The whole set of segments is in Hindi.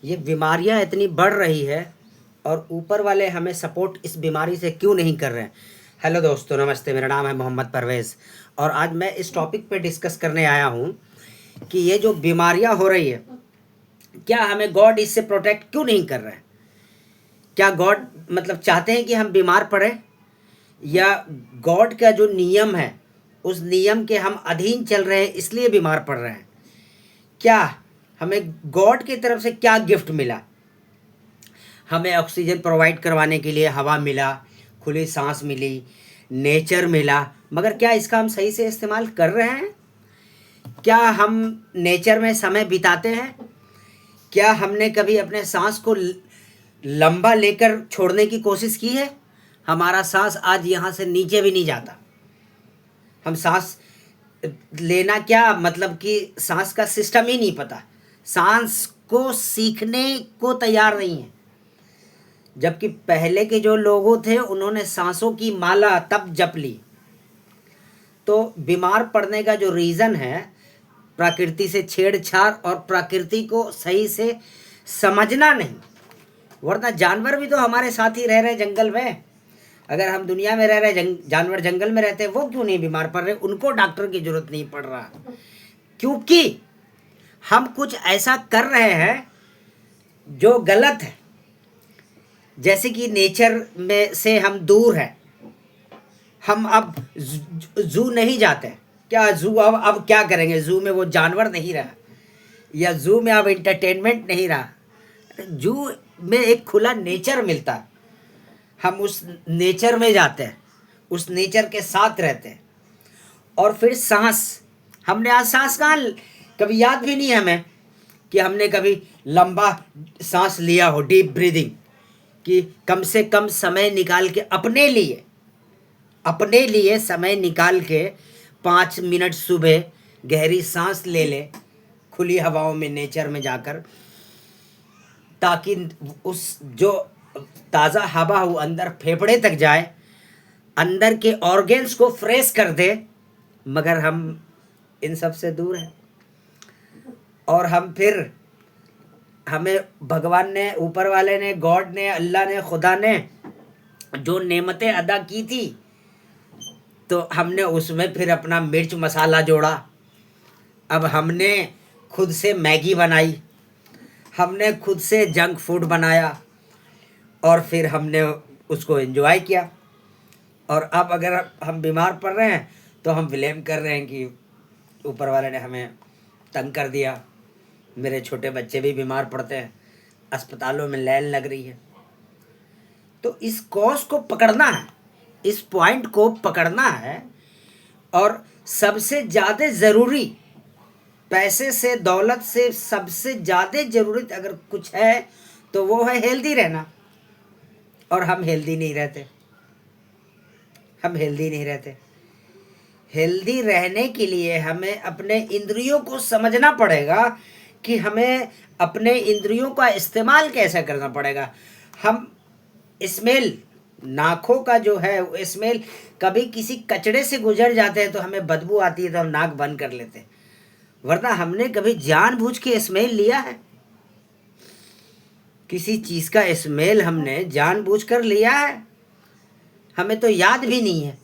ये बीमारियां इतनी बढ़ रही है और ऊपर वाले हमें सपोर्ट इस बीमारी से क्यों नहीं कर रहे हैं। हेलो दोस्तों, नमस्ते। मेरा नाम है मोहम्मद परवेज़ और आज मैं इस टॉपिक पे डिस्कस करने आया हूँ कि ये जो बीमारियां हो रही है, क्या हमें गॉड इससे प्रोटेक्ट क्यों नहीं कर रहे हैं। क्या गॉड मतलब चाहते हैं कि हम बीमार पड़े, या गॉड का जो नियम है उस नियम के हम अधीन चल रहे हैं इसलिए बीमार पड़ रहे हैं। क्या हमें गॉड की तरफ से क्या गिफ्ट मिला। हमें ऑक्सीजन प्रोवाइड करवाने के लिए हवा मिला, खुली सांस मिली, नेचर मिला, मगर क्या इसका हम सही से इस्तेमाल कर रहे हैं। क्या हम नेचर में समय बिताते हैं। क्या हमने कभी अपने सांस को लंबा लेकर छोड़ने की कोशिश की है। हमारा सांस आज यहाँ से नीचे भी नहीं जाता। हम सांस लेना क्या मतलब कि सांस का सिस्टम ही नहीं पता, सांस को सीखने को तैयार नहीं है। जबकि पहले के जो लोगों थे उन्होंने सांसों की माला तब जप ली। तो बीमार पड़ने का जो रीज़न है, प्रकृति से छेड़छाड़ और प्रकृति को सही से समझना नहीं। वरना जानवर भी तो हमारे साथ ही रह रहे जंगल में। अगर हम दुनिया में रह रहे, जानवर जंगल में रहते, वो क्यों नहीं बीमार पड़ रहे, उनको डॉक्टर की जरूरत नहीं पड़ रहा। क्योंकि हम कुछ ऐसा कर रहे हैं जो गलत है। जैसे कि नेचर में से हम दूर हैं। हम अब जू नहीं जाते। क्या जू अब क्या करेंगे। जू में वो जानवर नहीं रहा, या जू में अब एंटरटेनमेंट नहीं रहा। जू में एक खुला नेचर मिलता है, हम उस नेचर में जाते हैं, उस नेचर के साथ रहते हैं। और फिर सांस, हमने आज सांस कहाँ, कभी याद भी नहीं है हमें कि हमने कभी लंबा सांस लिया हो, डीप ब्रीदिंग, कि कम से कम समय निकाल के अपने लिए समय निकाल के 5 मिनट सुबह गहरी सांस ले ले, खुली हवाओं में, नेचर में जाकर, ताकि उस जो ताज़ा हवा हो अंदर फेफड़े तक जाए, अंदर के ऑर्गन्स को फ्रेश कर दे। मगर हम इन सब से दूर हैं। और हम फिर हमें भगवान ने, ऊपर वाले ने, गॉड ने, अल्लाह ने, खुदा ने जो नेमतें अदा की थी, तो हमने उसमें फिर अपना मिर्च मसाला जोड़ा। अब हमने खुद से मैगी बनाई, हमने खुद से जंक फूड बनाया और फिर हमने उसको एंजॉय किया। और अब अगर हम बीमार पड़ रहे हैं तो हम ब्लेम कर रहे हैं कि ऊपर वाले ने हमें तंग कर दिया। मेरे छोटे बच्चे भी बीमार पड़ते हैं, अस्पतालों में लाइन लग रही है। तो इस कॉज को पकड़ना है, इस पॉइंट को पकड़ना है। और सबसे ज़्यादा ज़रूरी, पैसे से, दौलत से सबसे ज़्यादा ज़रूरत अगर कुछ है तो वो है हेल्दी रहना। और हम हेल्दी नहीं रहते। हेल्दी रहने के लिए हमें अपने इंद्रियों को समझना पड़ेगा कि हमें अपने इंद्रियों का इस्तेमाल कैसे करना पड़ेगा। हम स्मेल, नाकों का जो है स्मेल, कभी किसी कचड़े से गुजर जाते हैं तो हमें बदबू आती है तो हम नाक बंद कर लेते हैं। वरना हमने कभी जानबूझ के स्मेल लिया है। किसी चीज़ का स्मेल हमने जानबूझकर लिया है। हमें तो याद भी नहीं है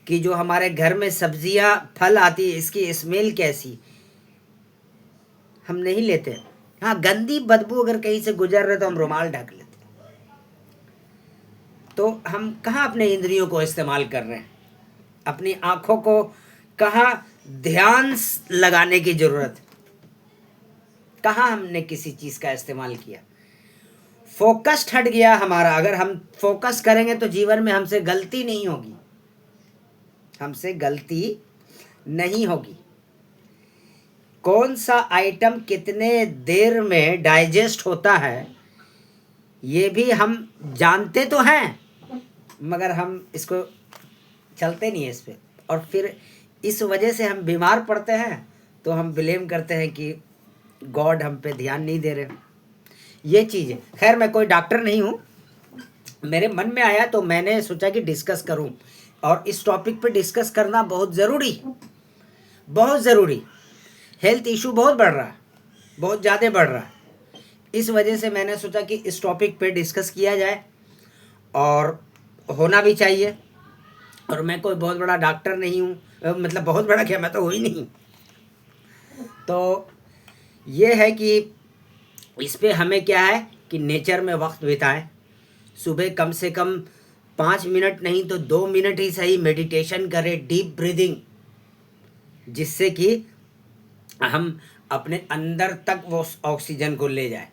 कि जो हमारे घर में सब्जियां, फल आती है, इसकी स्मेल कैसी, हम नहीं लेते। हाँ, गंदी बदबू अगर कहीं से गुजर रहे तो हम रुमाल ढक लेते। तो हम कहाँ अपने इंद्रियों को इस्तेमाल कर रहे हैं। अपनी आँखों को कहाँ ध्यान लगाने की ज़रूरत है। कहाँ हमने किसी चीज़ का इस्तेमाल किया। फोकस्ड हट गया हमारा। अगर हम फोकस करेंगे तो जीवन में हमसे गलती नहीं होगी। कौन सा आइटम कितने देर में डाइजेस्ट होता है ये भी हम जानते तो हैं, मगर हम इसको चलते नहीं है इस पे। और फिर इस वजह से हम बीमार पड़ते हैं तो हम ब्लेम करते हैं कि गॉड हम पे ध्यान नहीं दे रहे। ये चीज़ है। खैर, मैं कोई डॉक्टर नहीं हूँ, मेरे मन में आया तो मैंने सोचा कि डिस्कस करूँ। और इस टॉपिक पे डिस्कस करना बहुत ज़रूरी। हेल्थ इशू बहुत बढ़ रहा है, बहुत ज़्यादा बढ़ रहा है। इस वजह से मैंने सोचा कि इस टॉपिक पे डिस्कस किया जाए, और होना भी चाहिए। और मैं कोई बहुत बड़ा डॉक्टर नहीं हूँ, मतलब बहुत बड़ा क्या, मैं तो हूँ ही नहीं। तो ये है कि इस पे हमें क्या है कि नेचर में वक्त बिताएं। सुबह कम से कम 5 मिनट नहीं तो 2 मिनट ही सही मेडिटेशन करें, डीप ब्रीदिंग, जिससे कि हम अपने अंदर तक वो ऑक्सीजन को ले जाए।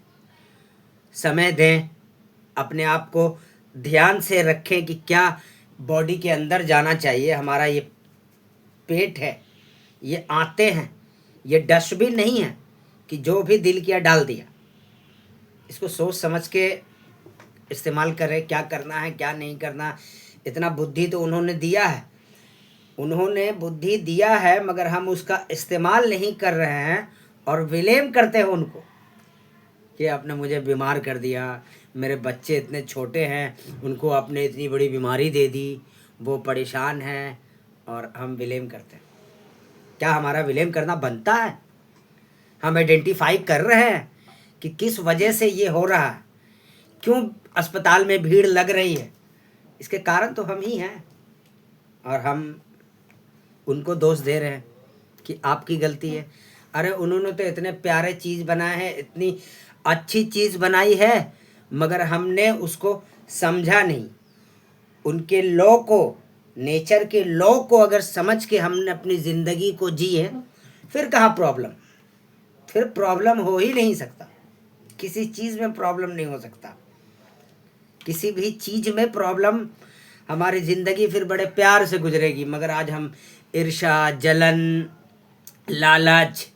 समय दें, अपने आप को ध्यान से रखें कि क्या बॉडी के अंदर जाना चाहिए। हमारा ये पेट है, ये आते हैं, ये डस्टबिन नहीं है कि जो भी दिल किया डाल दिया। इसको सोच समझ के इस्तेमाल करें, क्या करना है क्या नहीं करना। इतना बुद्धि तो उन्होंने दिया है, उन्होंने बुद्धि दिया है, मगर हम उसका इस्तेमाल नहीं कर रहे हैं और विलेम करते हैं उनको कि आपने मुझे बीमार कर दिया, मेरे बच्चे इतने छोटे हैं, उनको आपने इतनी बड़ी बीमारी दे दी, वो परेशान हैं, और हम विलेम करते हैं। क्या हमारा विलेम करना बनता है? हम आइडेंटिफाई कर रहे हैं कि किस वजह से ये हो रहा है, क्यों अस्पताल में भीड़ लग रही है। इसके कारण तो हम ही हैं, और हम उनको दोष दे रहे हैं कि आपकी गलती है। अरे उन्होंने तो इतने प्यारे चीज़ बनाए हैं, इतनी अच्छी चीज़ बनाई है, मगर हमने उसको समझा नहीं। उनके लॉ को, नेचर के लॉ को अगर समझ के हमने अपनी ज़िंदगी को जिए, फिर कहाँ प्रॉब्लम? फिर प्रॉब्लम हो ही नहीं सकता। किसी चीज़ में प्रॉब्लम नहीं हो सकता, किसी भी चीज़ में प्रॉब्लम। हमारी ज़िंदगी फिर बड़े प्यार से गुजरेगी, मगर आज हम ईर्ष्या, जलन, लालच,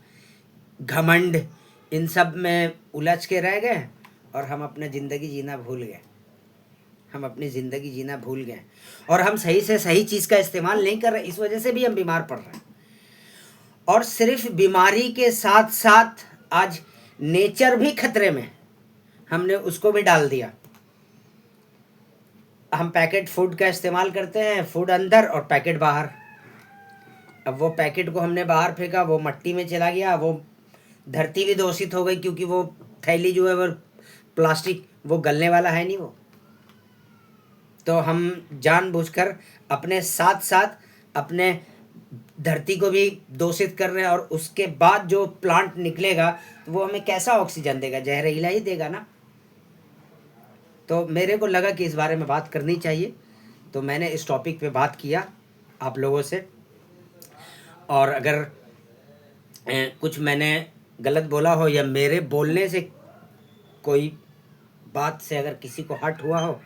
घमंड, इन सब में उलझ के रह गए, और हम अपना ज़िंदगी जीना भूल गए। हम अपनी ज़िंदगी जीना भूल गए, और हम सही से सही चीज़ का इस्तेमाल नहीं कर रहे। इस वजह से भी हम बीमार पड़ रहे हैं। और सिर्फ बीमारी के साथ साथ आज नेचर भी खतरे में, हमने उसको भी डाल दिया। हम पैकेट फूड का इस्तेमाल करते हैं, फूड अंदर और पैकेट बाहर। अब वो पैकेट को हमने बाहर फेंका, वो मिट्टी में चला गया, वो धरती भी दूषित हो गई, क्योंकि वो थैली जो है वो प्लास्टिक, वो गलने वाला है नहीं वो। तो हम जानबूझकर अपने साथ साथ अपने धरती को भी दूषित कर रहे हैं, और उसके बाद जो प्लांट निकलेगा तो वो हमें कैसा ऑक्सीजन देगा? जहरीला ही देगा ना। तो मेरे को लगा कि इस बारे में बात करनी चाहिए, तो मैंने इस टॉपिक पे बात किया आप लोगों से। और अगर कुछ मैंने गलत बोला हो, या मेरे बोलने से कोई बात से अगर किसी को हर्ट हुआ हो,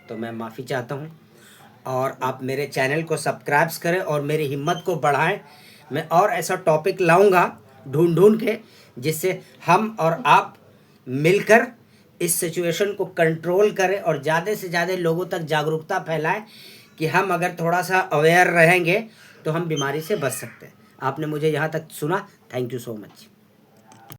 तो मैं माफ़ी चाहता हूँ। और आप मेरे चैनल को सब्सक्राइब करें और मेरी हिम्मत को बढ़ाएं। मैं और ऐसा टॉपिक लाऊंगा ढूंढ के, जिससे हम और आप मिलकर इस सिचुएशन को कंट्रोल करें, और ज़्यादा से ज़्यादा लोगों तक जागरूकता फैलाएं कि हम अगर थोड़ा सा अवेयर रहेंगे तो हम बीमारी से बच सकते हैं। आपने मुझे यहाँ तक सुना, थैंक यू सो मच।